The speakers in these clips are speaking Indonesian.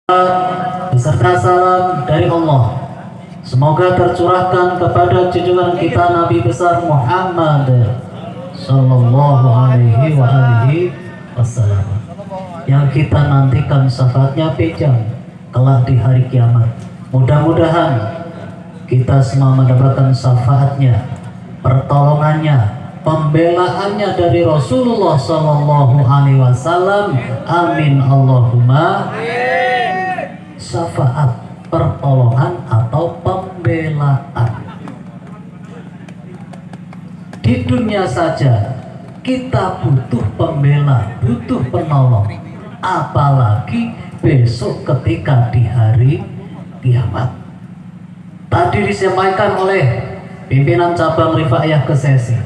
beserta salam dari Allah semoga tercurahkan kepada junjungan kita Nabi besar Muhammad sallallahu alaihi wasallam yang kita nantikan syafaatnya pejam kelak di hari kiamat. Mudah-mudahan kita semua mendapatkan syafaatnya, pertolongannya, pembelaannya dari Rasulullah sallallahu alaihi wasallam. Amin Allahumma. Syafaat, pertolongan atau pembelaan. Di dunia saja kita butuh pembela, butuh penolong, apalagi besok ketika di hari kiamat. Tadi disampaikan oleh pimpinan cabang Rifaiyah Kesesi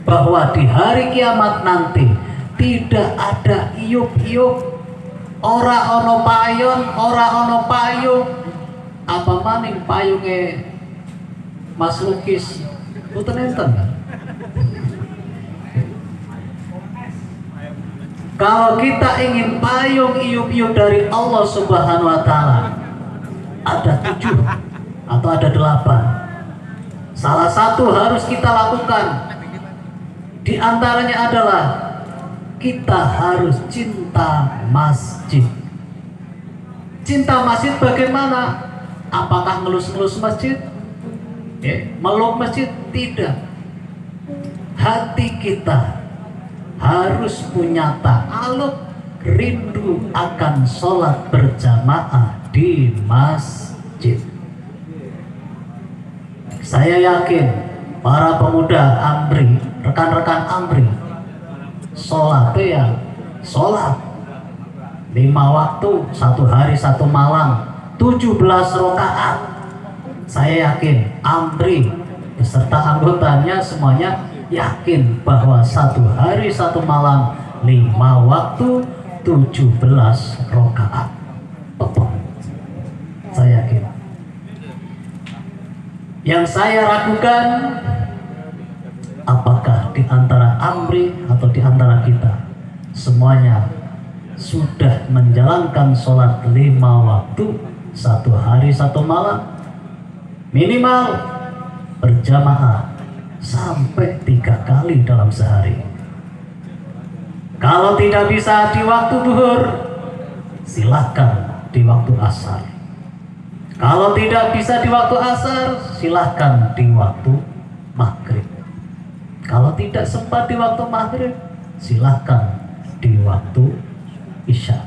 bahwa di hari kiamat nanti tidak ada iup-iup, ora ono payon, ora ono payung. Apa maning payunge Mas Lukis boten enten. Kalau kita ingin payung iup-iup dari Allah Subhanahu wa taala, ada 7 atau ada 8. Salah satu harus kita lakukan. Di antaranya adalah kita harus cinta masjid. Cinta masjid bagaimana? Apakah ngelus-ngelus masjid? Meluk masjid? Tidak. Hati kita harus punya ta'aluk, rindu akan sholat berjamaah di masjid. Saya yakin para pemuda Amri, rekan-rekan Amri, sholat ya sholat 5 waktu, 1 hari 1 malam, 17 rakaat. Saya yakin Amri beserta anggotanya semuanya yakin bahwa 1 hari 1 malam 5 waktu 17 rakaat. Saya yakin. Yang saya ragukan, apakah di antara Amri atau di antara kita semuanya sudah menjalankan sholat 5 waktu 1 hari 1 malam, minimal berjamaah sampai 3 kali dalam sehari. Kalau tidak bisa di waktu duhur, silahkan di waktu asar. Kalau tidak bisa di waktu asar, silahkan di waktu maghrib. Kalau tidak sempat di waktu maghrib, silahkan di waktu isya.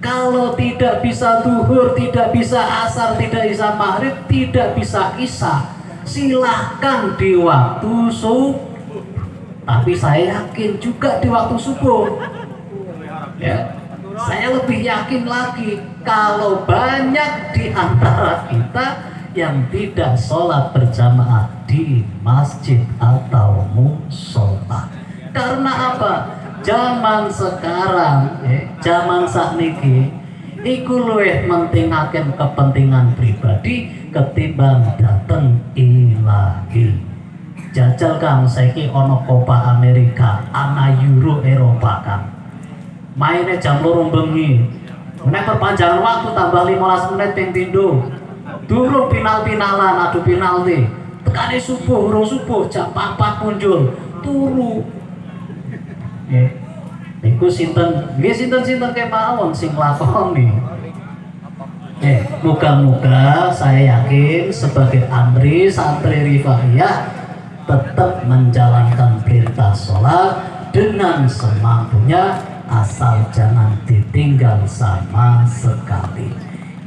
Kalau tidak bisa duhur, tidak bisa asar, tidak bisa maghrib, tidak bisa isya, silahkan di waktu subuh. Tapi saya yakin juga di waktu subuh. Ya, saya lebih yakin lagi kalau banyak di antara kita yang tidak sholat berjamaah di masjid atau musola. Karena apa? Zaman sekarang, zaman sakniki, iku luwih mentingaken kepentingan pribadi ketimbang dateng ilahi. Jajal kang saiki ono Copa Amerika, ana Euro Eropa kang. Mainnya jam 2 bengi. Nek perpanjangan waktu tambah 15 menit ping pindho. Durung final-finalan adu penalti. Tekane subuh, urung subuh jam 4 muncul. Turu. Niku sinten? Nggih sinten-sinten kemawon sing lakoni. Moga-moga saya yakin sebagai Amri santri Rifaiyah tetap menjalankan perintah sholat dengan semampunya, asal jangan ditinggal sama sekali.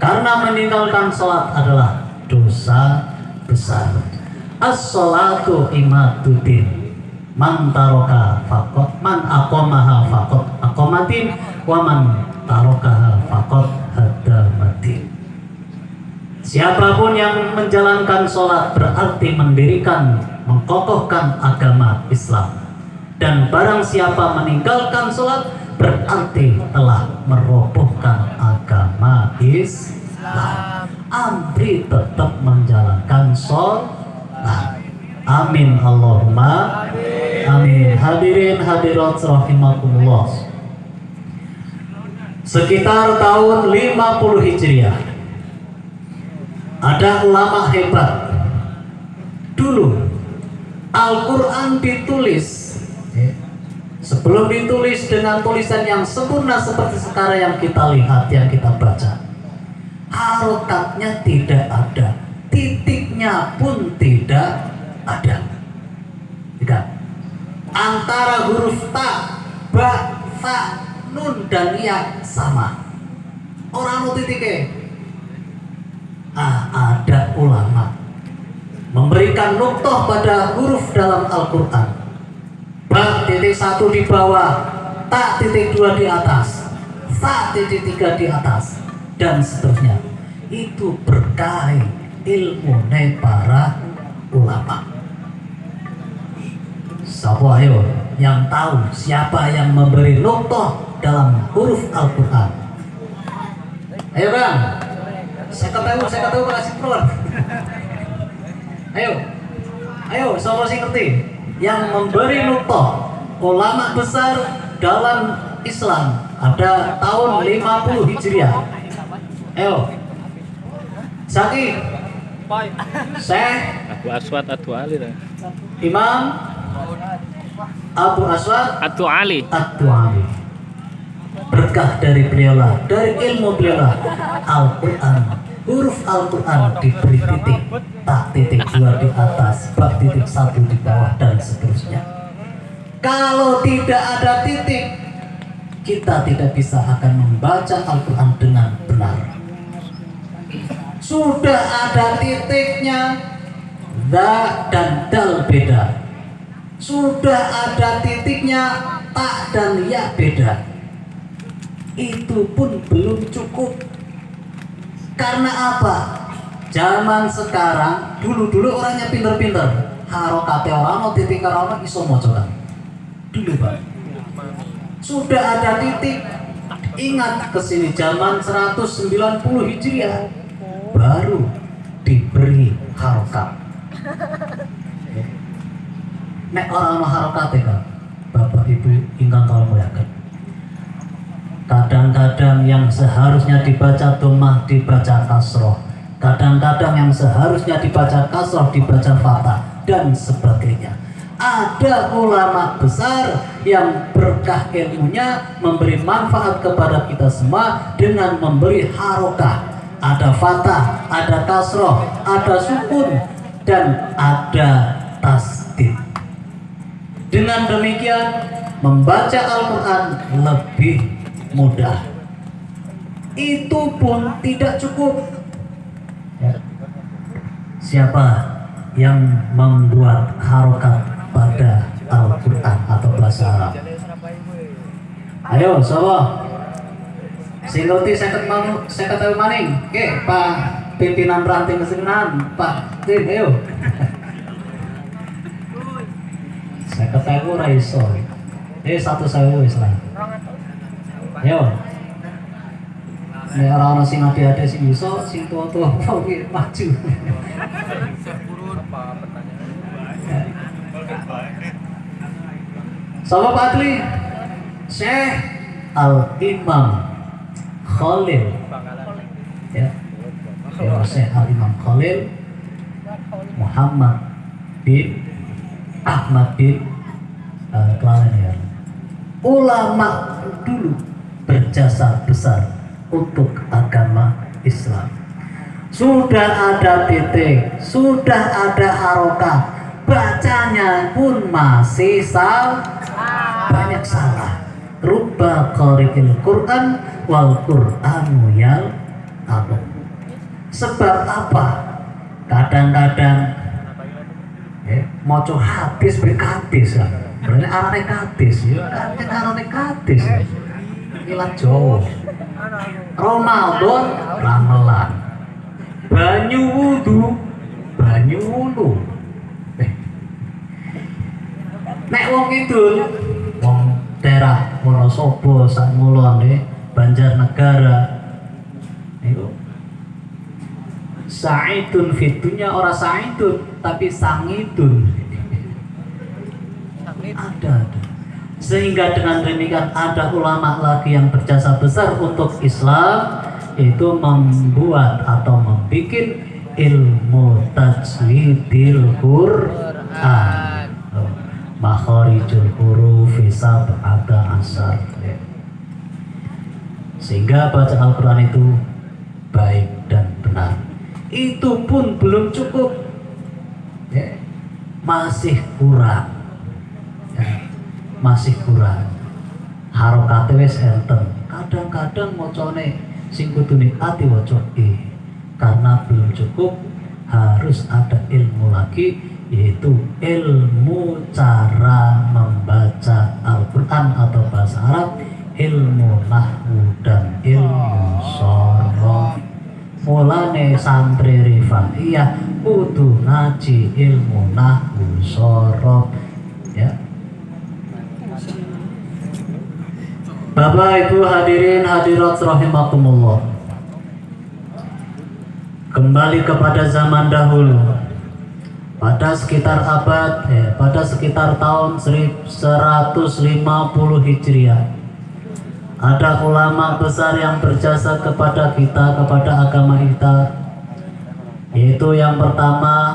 Karena meninggalkan sholat adalah dosa besar. As-sholatu imaduddin. Man taroka faqat, man aqamaha faqat aqamatin, wa man tarokaha faqat hadamatin. Siapapun yang menjalankan sholat berarti mendirikan, mengkokohkan agama Islam. Dan barang siapa meninggalkan sholat berarti telah merobohkan agama Islam. Amri tetap menjalankan sholat. Amin Allahumma amin. Hadirin hadirat rahimakumullah. sekitar tahun 50 Hijriah, ada ulama hebat. Dulu Al-Quran ditulis, sebelum ditulis dengan tulisan yang sempurna seperti sekarang yang kita lihat, yang kita baca, harokatnya tidak ada, titiknya pun tidak ada. Tidak. Antara huruf ta, ba, fa, nun dan ya sama. Orang titiknya. Ada ulama memberikan nuktah pada huruf dalam Al-Quran. Ba titik 1 di bawah, ta titik 2 di atas, fa titik 3 di atas, dan seterusnya. Itu berkah ilmu para ulama. Siapa ayo yang tahu siapa yang memberi nuktah dalam huruf Al-Quran? Ayo bang, saya ketahui kasih keluar. Ayo, siapa sih ngerti? Yang memberi nuktah ulama besar dalam Islam ada tahun 50 Hijriah. Ayo, Zaki, Syekh Abu Aswad Atu Ali lah. Imam Abu Aswad Atu Ali. Berkah dari beliaulah, dari ilmu beliaulah, Al-Quran, huruf Al-Quran diberi titik, tak titik 2 di atas, bak titik 1 di bawah, dan seterusnya. Kalau tidak ada titik, kita tidak bisa akan membaca Al-Quran dengan benar. Sudah ada titiknya, za dan dal beda. Sudah ada titiknya, ta dan ya beda. Itu pun belum cukup. Karena apa? Zaman sekarang, dulu orangnya pinter-pinter. Harokate orang, titik orang iso moco kan. Dulu Pak. Sudah ada titik. Ingat kesini zaman 190 Hijriah baru diberi harokat. Nek orang harokate kan, Bapak Ibu ingkang kula muliakan. Kadang-kadang yang seharusnya dibaca dhammah dibaca kasroh, kadang-kadang yang seharusnya dibaca kasroh dibaca fathah, dan sebagainya. Ada ulama besar yang berkah ilmunya memberi manfaat kepada kita semua dengan memberi harokah. Ada fathah, ada kasroh, ada sukun, dan ada tasdid. Dengan demikian membaca Al-Quran lebih mudah. Itu pun tidak cukup. Siapa yang membuat harokat pada Al-Quran atau bahasa Arab? Ayo, siapa? Singgoti saya ketahui maning. Oke, Pak pimpinan ranting kesenian, Pak Tim, ayo. Saya ketahui raiso. Satu saya Islam. Ayo. Nek ora ana sing ade-ade sing iso, sing tuwa-tuwa maju. Sapa Pak Adli? Syekh Al-Imam Khalil. Ya. Syekh Al-Imam Khalil Muhammad bin Ahmad bin Kelalen. Ulama dulu berjasa besar untuk agama Islam. Sudah ada titik, sudah ada harokah, bacanya pun masih banyak salah. Rubba qari'il Quran wal Qur'anu yal abu. Sebab apa? Kadang-kadang moco hadis hadis lah. Berarti arane hadis ya, kan arane hadis. Ilat Jawa. Ramadan ramelan. Banyu wudu, banyu wulu. Nek wong kidul, wong daerah Wonosobo, Sakmulon, Banjarnegara, itu sa'idun fitunya orang sa'idun, tapi sangidun. Ada. Sehingga dengan demikian ada ulama lagi yang berjasa besar untuk Islam, itu membuat atau membuat ilmu tajwidil Qur'an, makharijul huruf sab'ata asar, sehingga bacaan Al-Quran itu baik dan benar. Itu pun belum cukup, ya, masih kurang, ya, masih kurang. Harokate wis enten, kadang-kadang mocone sing kudune ati waca karena belum cukup, harus ada ilmu lagi, yaitu ilmu cara membaca Al-Quran atau bahasa Arab, ilmu nahwu dan ilmu shorof. Mulane santri rifaiyah kudu ngaji ilmu nahwu shorof, ya. Bapak Ibu hadirin hadirat rahimakumullah, kembali kepada zaman dahulu, pada sekitar tahun 1150 Hijriah, ada ulama besar yang berjasa kepada kita, kepada agama kita, yaitu yang pertama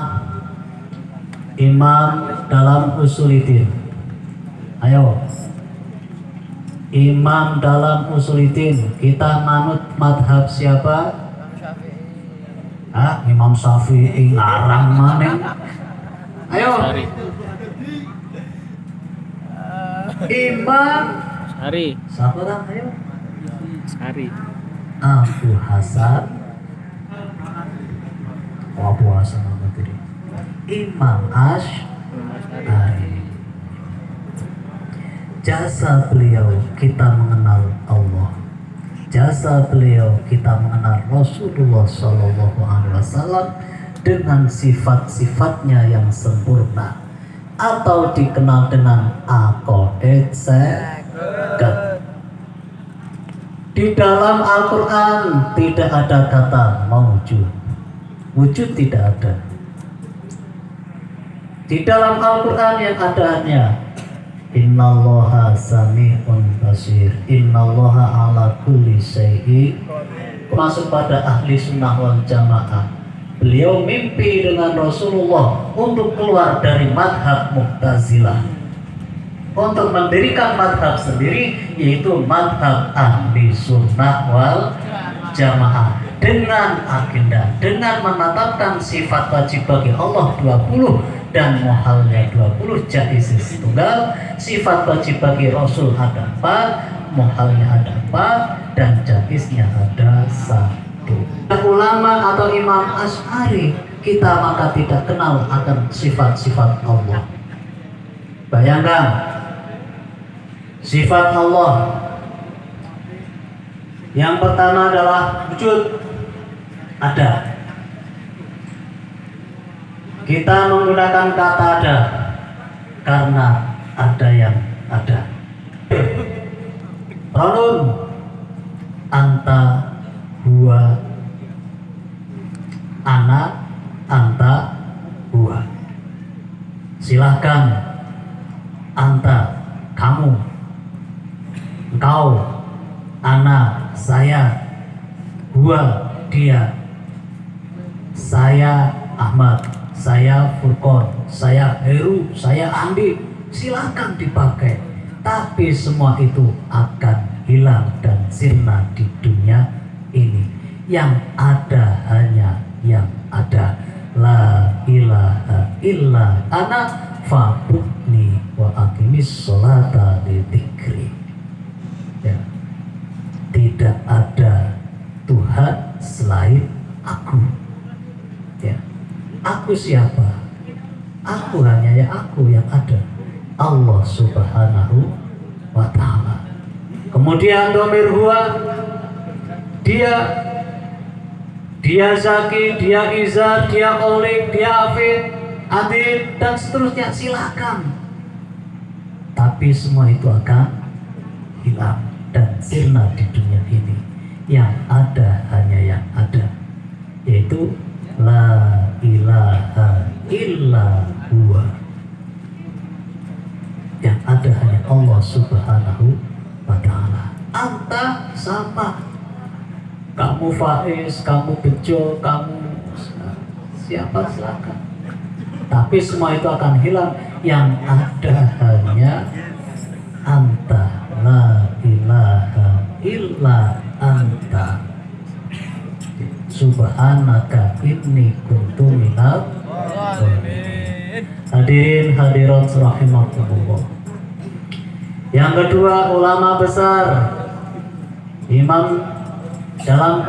Imam dalam Usuluddin. Ayo, Imam dalam Usuluddin. Kita manut madhab siapa? Imam Syafi'i, ngarang maneng. Ayo. Imam Sari. siapa orang? Ayo. Sari. Abu Hasan. Abu Hasan apa tadi? Imam Asy'ari. Jasa beliau kita mengenal Allah. Jasa beliau kita mengenal Rasulullah Shallallahu Alaihi Wasallam dengan sifat-sifatnya yang sempurna, atau dikenal dengan aqaid sagat. Di dalam Al-Quran tidak ada kata maujud, wujud tidak ada. Di dalam Al-Quran yang ada hanya Innallaha sami'un basir, Innallaha ala kulli syai'in. Masuk pada ahli sunnah wal jamaah, beliau mimpi dengan Rasulullah untuk keluar dari madhab Mu'tazilah, untuk mendirikan madhab sendiri, yaitu madhab ahli sunnah wal jamaah, dengan agenda, dengan menetapkan sifat wajib bagi Allah 20 dan muhalnya 20, jaiz tunggal. Sifat wajib bagi Rasul ada 4, muhalnya ada 4, dan jaiznya ada 1. Ulama atau Imam Asy'ari kita maka tidak kenal akan sifat-sifat Allah. Bayangkan, sifat Allah yang pertama adalah wujud, ada. Kita menggunakan kata ada karena ada yang ada. Ronun, anta, huwa, ana, anta, huwa. Silahkan, anta, kamu, engkau, ana, saya, huwa, dia, saya, Ahmad, saya Furqon, saya Heru, saya Andi. Silakan dipakai, tapi semua itu akan hilang dan sirna di dunia ini. Yang ada hanya yang ada. La ilaha illa ana fa'budni wa aqimis sholata li dzikri. Ya. Tidak ada Tuhan selain aku. Ya. Aku siapa? Aku hanya ya aku yang ada, Allah Subhanahu wa ta'ala. Kemudian dhamir huwa, dia Zaki, dia Izzat, dia Olik, dia Afid, Adil, dan seterusnya. Silakan, tapi semua itu akan hilang dan sirna di dunia ini. Yang ada hanya yang ada, yaitu la ilaha illa huwa. Yang ada ada hanya Allah Subhanahu wa Ta'ala. Anta sama, kamu Faiz, kamu Bejo, kamu siapa silakan. Tapi semua itu akan hilang. Yang ada hanya anta, la ilaha illa anta, subhanaka inni kuntu minal dzalimin. Hadirin hadirat rahimakumullah. Yang kedua, ulama besar, imam dalam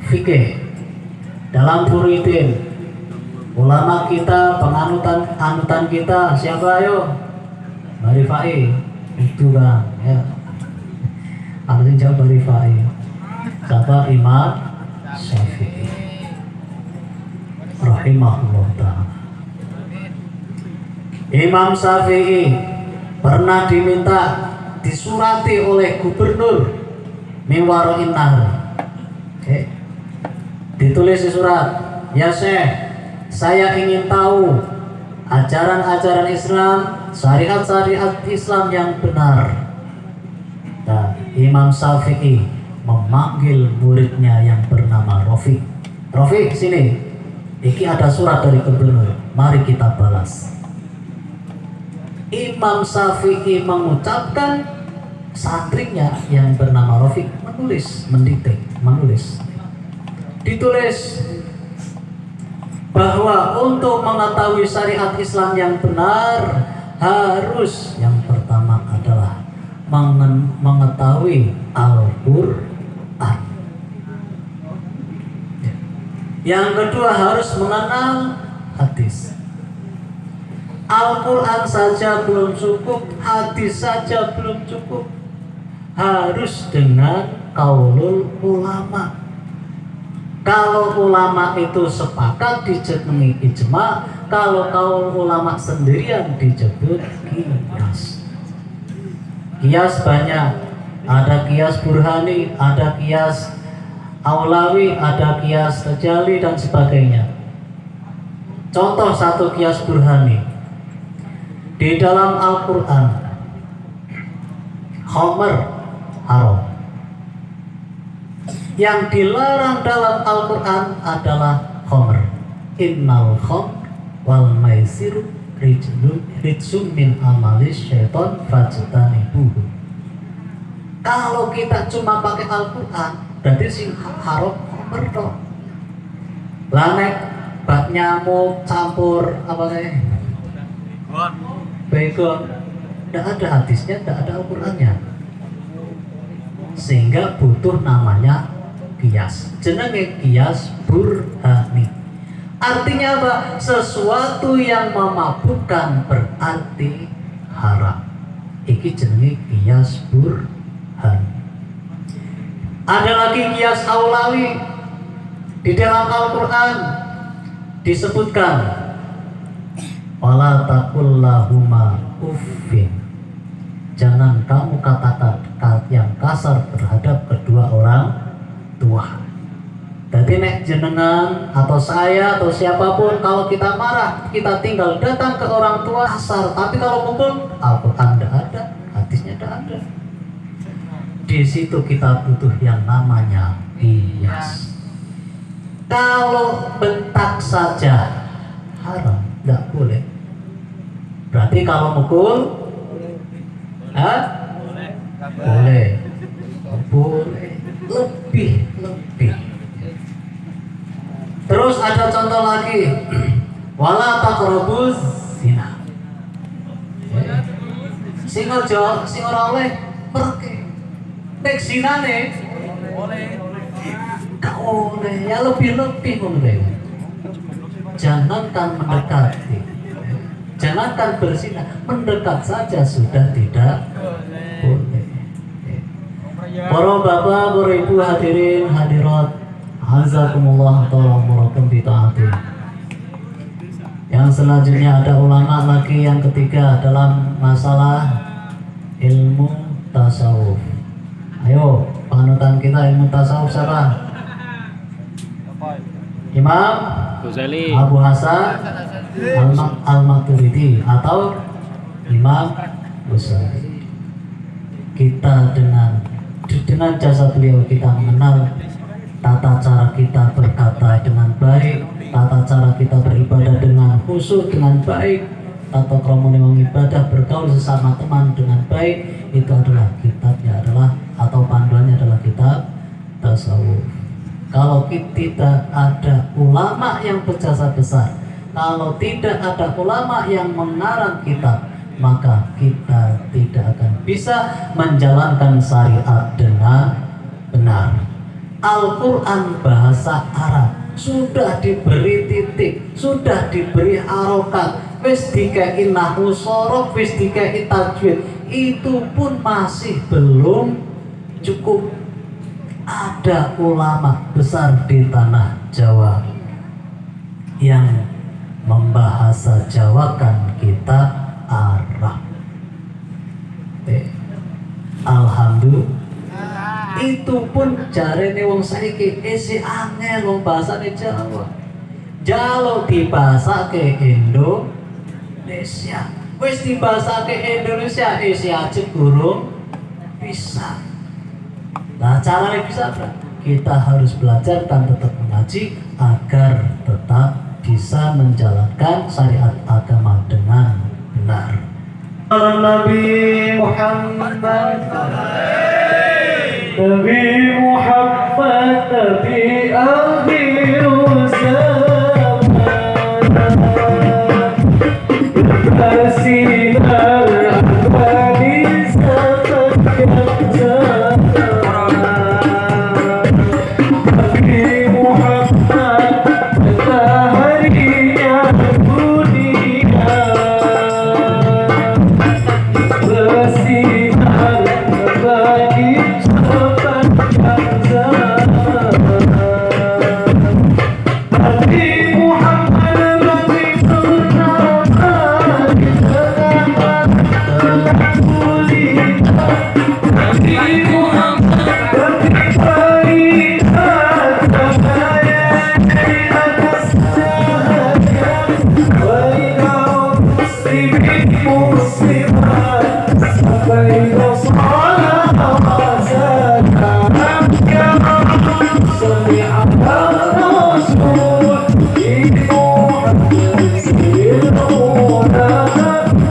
fikih, dalam furuidin, ulama kita, anutan kita siapa? Ayo, Barifai itu kan ya. Artinya jawab Barifai. Siapa? Imam Syafi'i rahimahullah ta'ala. Imam Syafi'i pernah disurati oleh gubernur Miwaroin Nahr. Ditulis di surat, ya Syekh, saya ingin tahu ajaran-ajaran Islam, syariat-syariat Islam yang benar. Nah, Imam Syafi'i memanggil muridnya yang bernama Rafiq. Rafiq, sini. Iki ada surat dari gubernur. Mari kita balas. Imam Syafi'i mengucapkan, santrinya yang bernama Rafiq menulis. Ditulis bahwa untuk mengetahui syariat Islam yang benar harus yang pertama adalah mengetahui Al-Quran. Yang kedua harus mengenal hadis. Al-Quran saja belum cukup, hadis saja belum cukup, harus dengan qaulul ulama. Kalau ulama itu sepakat dijenengi ijma, kalau qaul ulama sendirian disebut qiyas. Qiyas banyak, ada qiyas burhani, ada qiyas aulawi, ada qiyas tajali dan sebagainya. Contoh satu qiyas burhani. Di dalam Al-Quran, khamr haram. Yang dilarang dalam Al-Quran adalah khamr. Innal khamr wal maisir rijsum min amalis syaiton fajtanibuhu. Kalau kita cuma pakai Al-Quran, berarti sing haram khamr toh. Lanek bak nyamuk campur apa kayak Baiklah, tidak ada hadisnya, tidak ada Al-Qurannya, sehingga butuh namanya qiyas. Jenenge qiyas burhani. Artinya apa? Sesuatu yang memabukkan berarti haram. Iki jenenge qiyas burhani. Ada lagi qiyas aulawi. Di dalam Al-Quran disebutkan, wala taqul lahuma uffin. Jangan kamu katakan yang kasar terhadap kedua orang tua. Jadi nek jenengan atau saya atau siapapun, kalau kita marah, kita tinggal datang ke orang tua kasar. Tapi kalau mukul, Al-Quran tidak ada, hadisnya tidak ada. Di situ kita butuh yang namanya qiyas. Kalau bentak saja haram, tidak boleh. Berarti kalau mukul, boleh, lebih. Terus ada contoh lagi, wala taqrabuz zina. Sing ora oleh perke. Nek zinane gak oleh, ya lebih boleh. Jangankan mendekati, jangankan berzina, mendekat saja sudah tidak boleh. Para bapak, para ibu, hadirin hadirat, hazakumullah ta'ala bitaati. Yang selanjutnya ada ulama lagi yang ketiga dalam masalah ilmu tasawuf. Ayo, panutan kita ilmu tasawuf siapa? Imam Ghazali, Abu Hasan Al-Maturidi atau Imam besar. Kita dengan jasa beliau kita mengenal tata cara kita berkata dengan baik, tata cara kita beribadah dengan khusyuk dengan baik, tata krama mengibadah bergaul sesama teman dengan baik. Itu adalah kitabnya adalah atau panduannya adalah kitab tasawuf. Kalau tidak ada ulama yang berjasa besar, kalau tidak ada ulama yang mengarang kitab, maka kita tidak akan bisa menjalankan syariat dengan benar. Al-Quran bahasa Arab sudah diberi titik, sudah diberi harokat, wis dikai nahwu sorof, wis dikai tajwid, itu pun masih belum cukup. Ada ulama besar di tanah Jawa yang membahasa Jawakan kita Arab. Alhamdulillah. Itu pun jarene wong saiki isi angel wong bahasane Jawa. Jalo dibahasake Indonesia. Wis dibahasake Indonesia isi aja gurung bisa. Nah, caranya bisa apa? Kita harus belajar dan tetap mengaji agar tetap bisa menjalankan syariat agama dengan benar. Nabi Muhammad, Nabi Muhammad, Nabi akhir zaman, bersinar abadi sampai kiamat. Nabi Muhammad, mataharinya dunia, bersinar abadi sampai kiamat. Nabi Muhammad, Nabi pertama di tengah kulita. Nabi Muhammad, Nabi beriman cahaya di atas cahaya. Walau muslimin muslimat sampai salat zakat. Ya Rabbi sholli ala Rasul Ibu Siruna.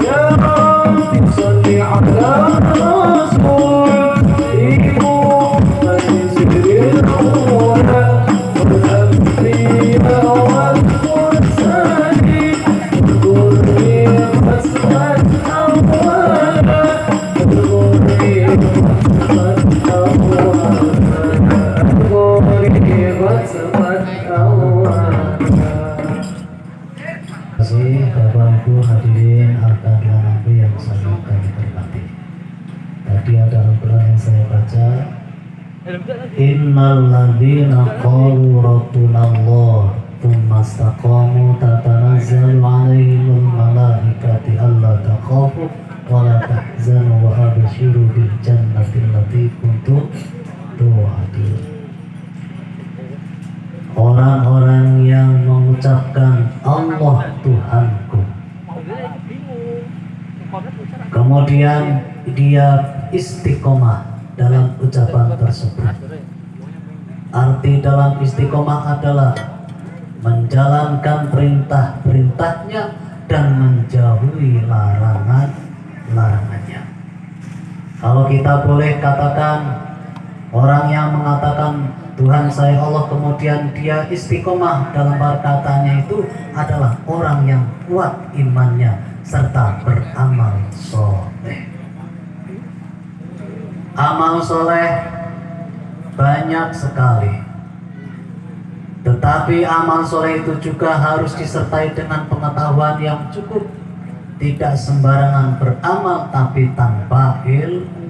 Ya Rabbi sholli ala Rasul Ibu Siruna. Al-Anbiya wal Mursalin Al-Qurri Masman Awala Al-Qurri Masman Awala Al-Qurri Masman Awala. Terima kasih Bapak Ibu hadirin al-Qadr yang sangat kami hormati. Tadi ada Al-Quran yang saya baca. Innal ladzina qalu rabbunallah tsumma istaqamu tatanazzalu 'alaihimul malaikatu alla takhafu wa la tahzanu wa abshiru bil jannati allati kuntum tu'adun. Orang-orang yang mengucapkan Allah Tuhanku, kemudian dia istiqomah dalam ucapan tersebut. Arti dalam istiqomah adalah menjalankan perintah-perintahnya dan menjauhi larangan-larangannya. Kalau kita boleh katakan, orang yang mengatakan Tuhan saya Allah kemudian dia istiqomah dalam perkataannya itu adalah orang yang kuat imannya serta beramal soleh. Amal soleh banyak sekali, tetapi amal soleh itu juga harus disertai dengan pengetahuan yang cukup. Tidak sembarangan beramal tapi tanpa ilmu.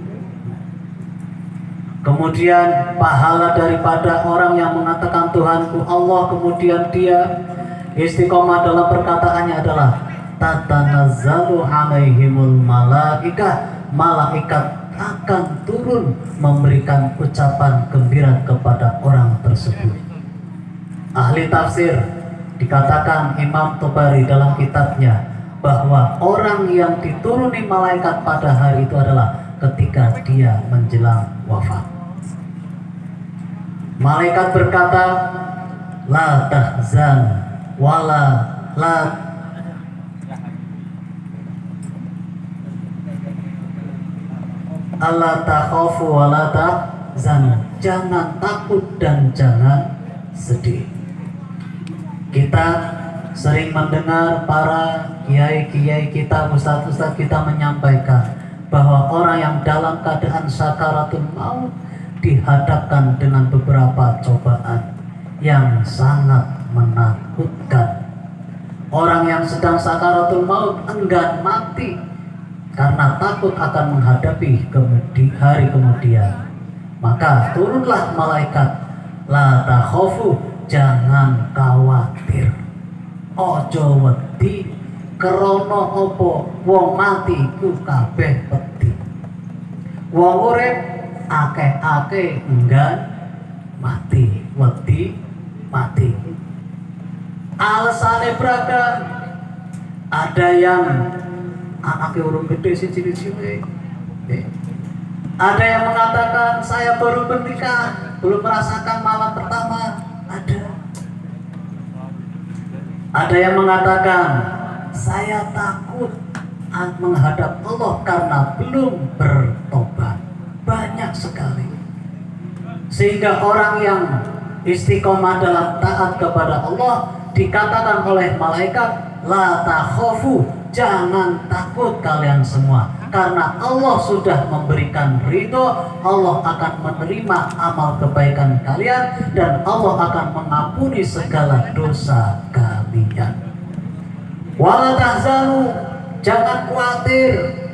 Kemudian pahala daripada orang yang mengatakan Tuhanku Allah kemudian dia istiqomah dalam perkataannya adalah tatanazzalu 'alaihimul malaikah, malaikat akan turun memberikan ucapan gembira kepada orang tersebut. Ahli tafsir dikatakan Imam Tabari dalam kitabnya bahwa orang yang dituruni malaikat pada hari itu adalah ketika dia menjelang wafat. Malaikat berkata, la tahzan wala la alla takhafu wala tahzan. Jangan takut dan jangan sedih. Kita sering mendengar para kiai-kiai kita, ustadz-ustadz kita menyampaikan bahwa orang yang dalam keadaan sakaratul maut dihadapkan dengan beberapa cobaan yang sangat menakutkan. Orang yang sedang sakaratul maut enggan mati karena takut akan menghadapi hari kemudian. Maka turunlah malaikat, la takhafu, jangan khawatir, ojo wedi, krana apa wong mati ku kabeh wedi. Wong urip akeh-akeh enggan mati, wedi mati. Alasane beragam. Ada yang anaknya urung gede sih cilik-cilik. Ada yang mengatakan saya baru bernikah, belum merasakan malam pertama. Ada yang mengatakan saya takut menghadap Allah karena belum bertobat. Banyak sekali. Sehingga orang yang istiqomah dalam taat kepada Allah dikatakan oleh malaikat, la takhafu, jangan takut kalian semua, karena Allah sudah memberikan ridho, Allah akan menerima amal kebaikan kalian dan Allah akan mengampuni segala dosa kalian. Wala tahzanu, jangan khawatir.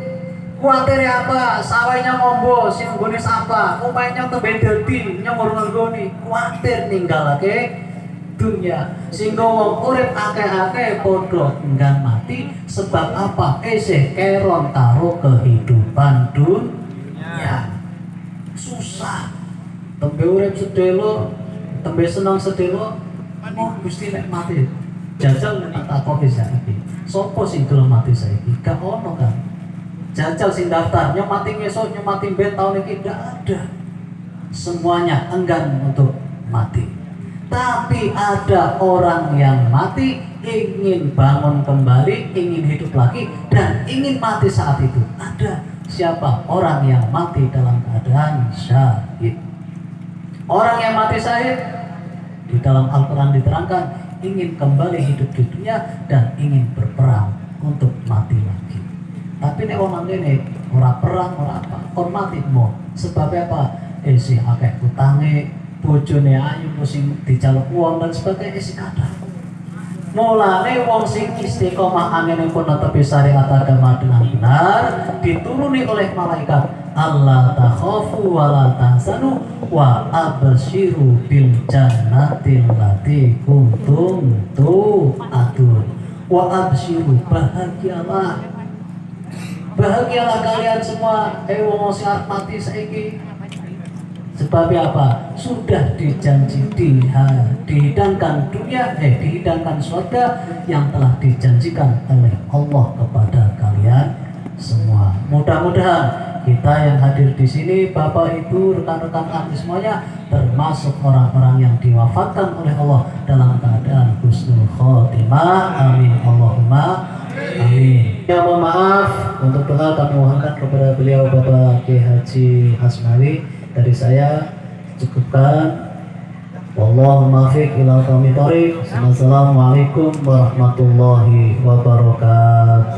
Khawatir apa? Sawainya ngombo, sing nggone sapa, umpamanya tembe dadi nyemur nggone, khawatir ninggalake dunia. Sehingga wong urip akeh-akeh padha enggan mati. Sebab apa? Isih keron karo kehidupan dunia. Susah. Tembe urip sedelo, tembe seneng sedelo, Gusti nek mati. Jajal nek takoki saiki. Sopo sing gelem mati saiki? Gak ono kan. Jajal sing daftar nyemati ngesuk, nyemati ben tahun iki ndak ada. Semuanya enggan untuk mati. Tapi ada orang yang mati ingin bangun kembali, ingin hidup lagi dan ingin mati saat itu. Ada. Siapa? Orang yang mati dalam keadaan syahid. Orang yang mati syahid di dalam Al-Quran diterangkan ingin kembali hidup di dunia dan ingin berperang untuk mati lagi. Tapi nek wong ngene ora perang ora apa, kon mati mo. Sebab apa? Isih akeh utange, bojone ayu sing dijaluk wong dan sebagainya isih kathah. Mulane wong sing istiqomah angenipun netepi syariat agama dengan benar dituruni oleh malaikat, Allah takhafu wa la tahzanu wa abshiru bil jannati allati kuntum tu'adun. Wa abshiru, bahagialah. Bahagialah kalian semua, wong sing arep mati saiki. Sebab apa? Sudah dijanji dihidangkan dunia, dihidangkan surga yang telah dijanjikan oleh Allah kepada kalian semua. Mudah-mudahan kita yang hadir di sini, Bapak Ibu, rekan-rekan kami semuanya, termasuk orang-orang yang diwafatkan oleh Allah dalam keadaan husnul khotimah. Amin Allahumma amin. Ya, mohon maaf untuk doa kami mohonkan kepada beliau Bapak Kiai Haji Hasnawi. Dari saya cukupkan. Wallahu muwaffiq ila aqwamit thoriq. Assalamualaikum warahmatullahi wabarakatuh.